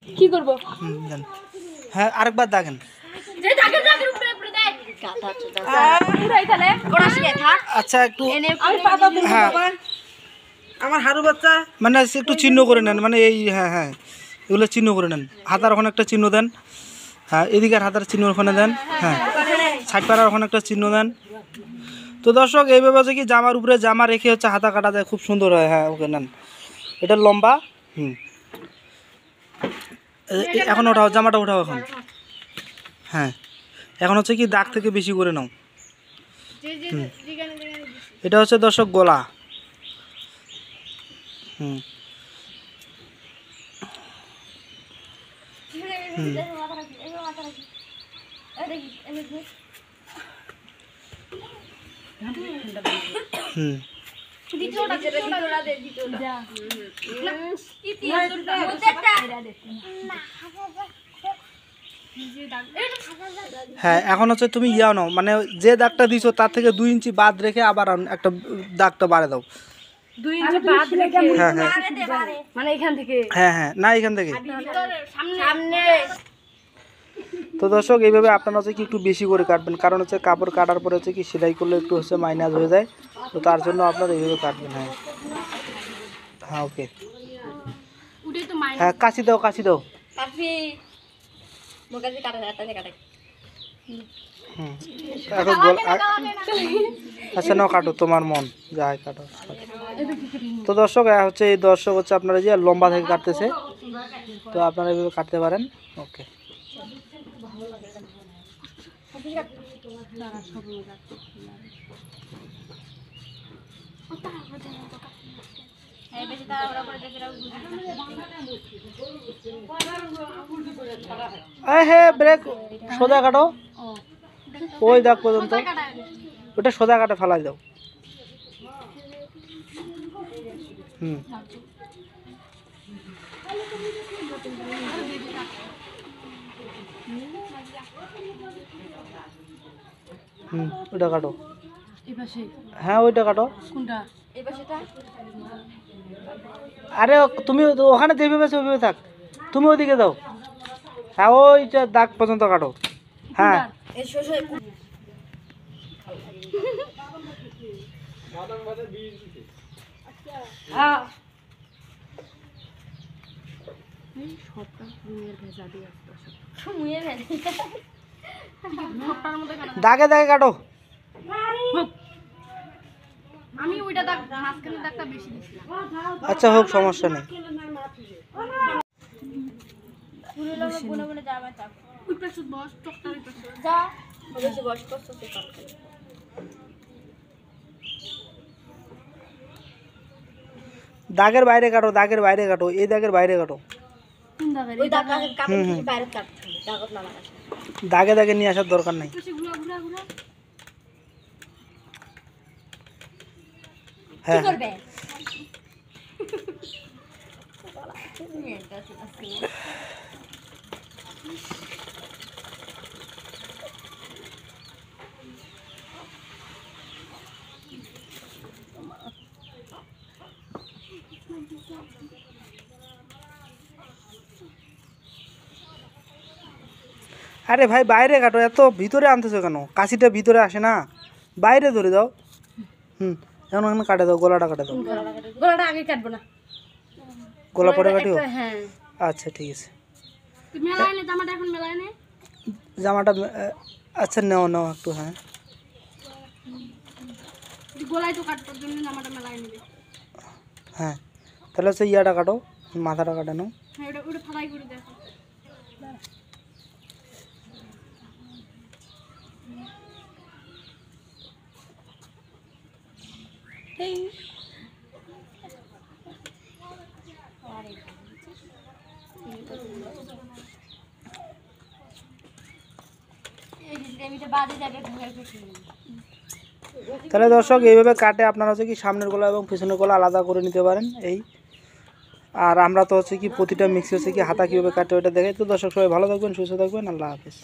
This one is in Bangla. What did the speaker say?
কি করব? দেন। হ্যাঁ আরেকবার দাগেন। আচ্ছা একটু হ্যাঁ আমার হারু বাচ্চা মানে একটু চিহ্ন করে নেন, মানে এই হ্যাঁ হ্যাঁ এগুলো চিহ্ন করে নেন। হাতার ওখানে একটা চিহ্ন দেন, হ্যাঁ এদিকে হাতার চিহ্ন ওখানে দেন, হ্যাঁ সাইড পাড়ার ওখানে একটা চিহ্ন দেন। তো দর্শক এইভাবে হচ্ছে কি জামার উপরে জামা রেখে হচ্ছে হাতা কাটা যায়, খুব সুন্দর হয়। হ্যাঁ ওকে নেন, এটা লম্বা। এখন ওঠাও, জামাটা ওঠাও এখন। হ্যাঁ এখন হচ্ছে কি দাগ থেকে বেশি করে নাও। এটা হচ্ছে দর্শক গলা। হুম হুম হ্যাঁ এখন হচ্ছে তুমি ইয়া নাও, মানে যে দাগটা দিছো তার থেকে 2 ইঞ্চি বাদ রেখে আবার একটা দাগটা বাড়ে দাও। 2 ইঞ্চি বাদ রেখে হ্যাঁ হ্যাঁ মানে এখান থেকে হ্যাঁ হ্যাঁ না এখান থেকে। সামনে তো দর্শক এইভাবে আপনারা হচ্ছে কি একটু বেশি করে কাটবেন, কারণ হচ্ছে কাপড় কাটার পরে হচ্ছে কি সেলাই করলে একটু হচ্ছে মাইনাস হয়ে যায়, তো তার জন্য আপনারা এইভাবে কাটবেন। হ্যাঁ হ্যাঁ ওকে হ্যাঁ কাশি দাও কাশি দাও। হুম এখন আচ্ছা নাও কাটো, তোমার মন যাই কাটো। তো দর্শক হচ্ছে এই দর্শক হচ্ছে আপনারা যে লম্বা থেকে কাটতেছে, তো আপনারা এইভাবে কাটতে পারেন। ওকে হ্যাঁ ব্রেক সোজা কাটো, ওই দাগ পর্যন্ত ওটা সোজা কাটে ফেলাই দাও। হুম হুম ওইটা কাটো, হ্যাঁ ওইটা কাটো। আরে তুমি ওখানে যেভাবে আছে ওইভাবে থাক, তুমি ওইদিকে দাও। হ্যাঁ ওইটা দাগ পর্যন্ত কাটো। হ্যাঁ দাগে দাগে কাটো। আমি ওইটা দাগ মাঝখানে দাগটা বেশি দিছি। আচ্ছা হোক সমস্যা নেই। দাগের বাইরে কাটো, দাগের বাইরে কাটো, এই দাগের বাইরে কাটো। দাগে দাগে নিয়ে আসার দরকার নেই। হ্যাঁ আরে ভাই বাইরে কাটো, এত ভিতরে আনতেছো কেন? কাশিটা ভিতরে আসে না, বাইরে ধরে দাও। এখন ওখানে কাটে দাও, গলাটা কাটে দাও। গলাটা আগে কাটবো না, গলা পরে কাটিও। হ্যাঁ আচ্ছা ঠিক আছে। জামাটা এখন মেলায় নে, জামাটা আচ্ছা নাও নাও একটু। হ্যাঁ গলায় তো কাটবার জন্য জামাটা মেলায় নেবে। হ্যাঁ তাহলে হচ্ছে ইয়াটা কাটো, মাথাটা কাটানো। হ্যাঁ ওটা ফালাই করে দেখো। তাহলে দর্শক এইভাবে কাটে আপনারা হচ্ছে কি সামনের গলা এবং পিছনের গলা আলাদা করে নিতে পারেন। এই আর আমরা তো হচ্ছে কি প্রতিটা মিক্সি হচ্ছে কি হাতা কীভাবে কাটে ওটা দেখাই। তো দর্শক সবাই ভালো থাকবেন, সুস্থ থাকবেন, আল্লাহ হাফেজ।